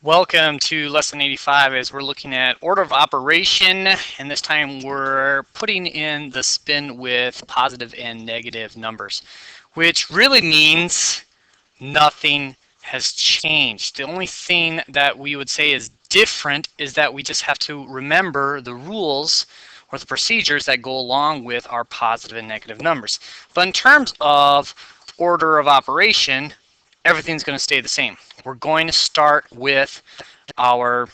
Welcome to lesson 85 as we're looking at order of operation, and this time we're putting in the spin with positive and negative numbers, which really means nothing has changed. The only thing that we would say is different is that we just have to remember the rules or the procedures that go along with our positive and negative numbers. But in terms of order of operation, everything's going to stay the same. We're going to start with our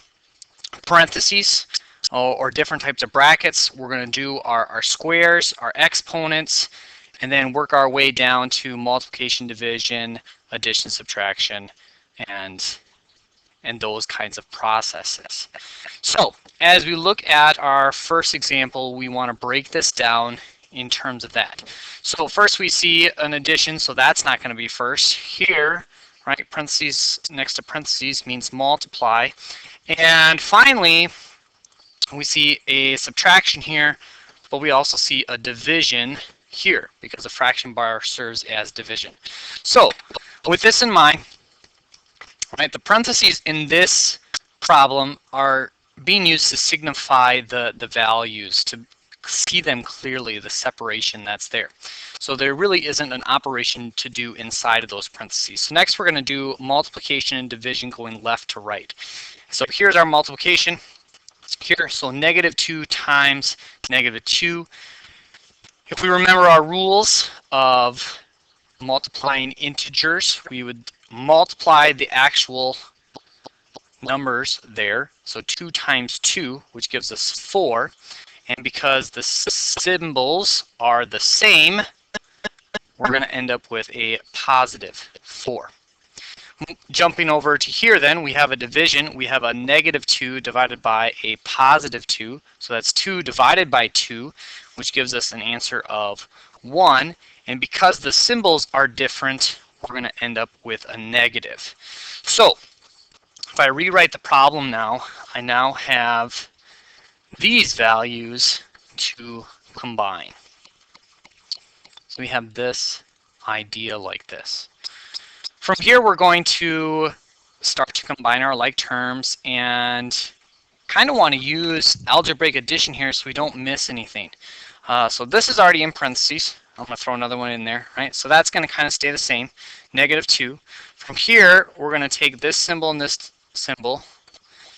parentheses or different types of brackets. We're going to do our squares, our exponents, and then work our way down to multiplication, division, addition, subtraction, and those kinds of processes. So as we look at our first example, we want to break this down in terms of that. So first we see an addition, so that's not going to be first. Here, right, parentheses next to parentheses means multiply. And finally, we see a subtraction here, but we also see a division here because the fraction bar serves as division. So with this in mind, right, the parentheses in this problem are being used to signify the values, to see them clearly, the separation that's there. So there really isn't an operation to do inside of those parentheses. So next we're going to do multiplication and division going left to right. So here's our multiplication here. So -2 times -2. If we remember our rules of multiplying integers, we would multiply the actual numbers there. So 2 times 2, which gives us 4. And because the symbols are the same, we're going to end up with a positive 4. Jumping over to here then, we have a division. We have a -2 divided by a positive 2. So that's 2 divided by 2, which gives us an answer of 1. And because the symbols are different, we're going to end up with a negative. So if I rewrite the problem now, I now have these values to combine. So we have this idea like this. From here, we're going to start to combine our like terms and kind of want to use algebraic addition here so we don't miss anything. So this is already in parentheses. I'm going to throw another one in there, right? So that's going to kind of stay the same, -2. From here, we're going to take this symbol and this symbol.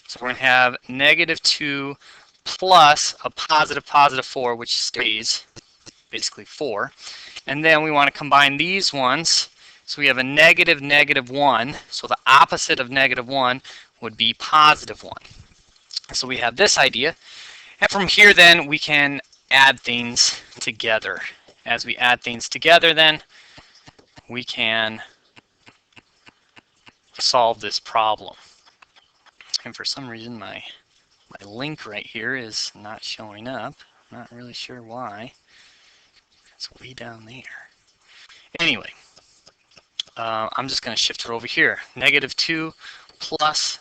So we're going to have -2 plus a positive 4, which stays basically 4. And then we want to combine these ones. So we have a -1. So the opposite of -1 would be +1. So we have this idea. And from here then we can add things together. As we add things together then we can solve this problem. And for some reason my link right here is not showing up. I'm not really sure why. It's way down there. Anyway, I'm just going to shift it over here. -2 plus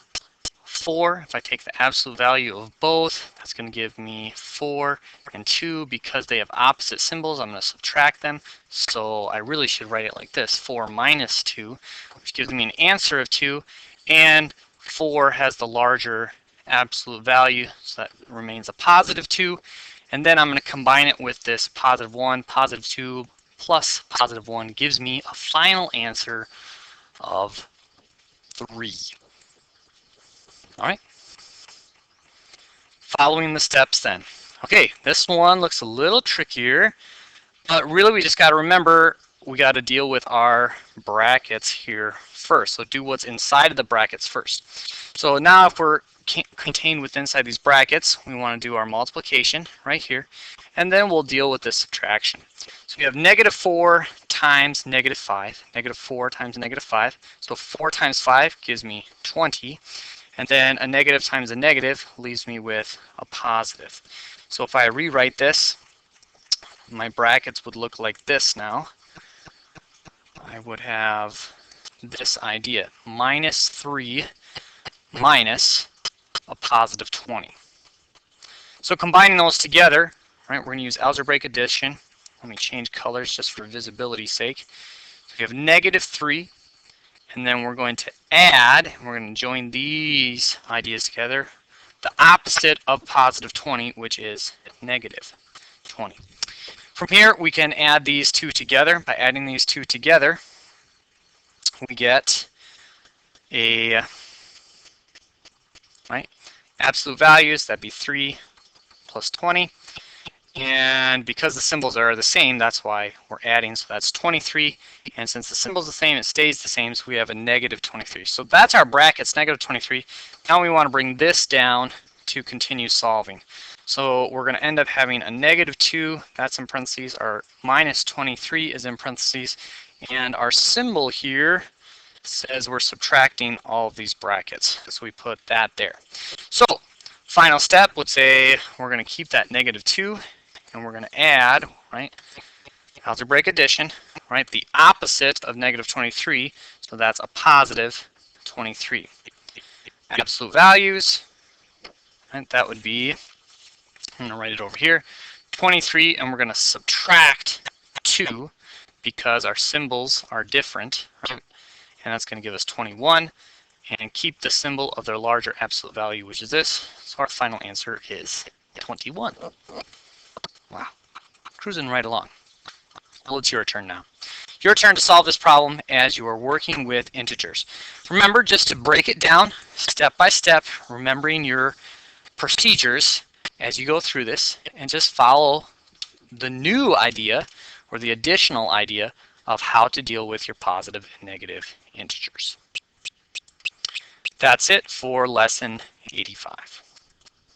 4. If I take the absolute value of both, that's going to give me 4 and 2. Because they have opposite symbols, I'm going to subtract them. So I really should write it like this: 4 minus 2, which gives me an answer of 2. And 4 has the larger absolute value, so that remains a +2. And then I'm going to combine it with this +1, +2 plus +1 gives me a final answer of 3. All right. Following the steps then. Okay, this one looks a little trickier, but really we just got to remember we got to deal with our brackets here first. So do what's inside of the brackets first. So now if we're contained within inside these brackets, we want to do our multiplication right here, and then we'll deal with this subtraction. So we have -4 times -5, -4 times -5. So 4 times 5 gives me 20, and then a negative times a negative leaves me with a positive. So if I rewrite this, my brackets would look like this now. I would have this idea: -3 minus a +20. So combining those together, right, we're going to use algebraic addition. Let me change colors just for visibility's sake. So we have -3 and then we're going to add, we're going to join these ideas together, the opposite of positive 20, which is negative 20. From here, we can add these two together. By adding these two together, we get a, right, absolute values, that'd be 3 plus 20. And because the symbols are the same, that's why we're adding. So that's 23. And since the symbol's the same, it stays the same. So we have a negative 23. So that's our brackets, negative 23. Now we want to bring this down to continue solving. So we're going to end up having a negative 2. That's in parentheses. Our minus 23 is in parentheses. And our symbol here says we're subtracting all of these brackets. So we put that there. So final step, let's say we're going to keep that negative 2. And we're going to add, right, algebraic addition, right, the opposite of negative 23, so that's a positive 23. Absolute values, and that would be, I'm going to write it over here, 23, and we're going to subtract 2 because our symbols are different, right, and that's going to give us 21, and keep the symbol of their larger absolute value, which is this, so our final answer is 21. Wow, cruising right along. Well, it's your turn now. Your turn to solve this problem as you are working with integers. Remember just to break it down step by step, remembering your procedures as you go through this, and just follow the new idea or the additional idea of how to deal with your positive and negative integers. That's it for lesson 85.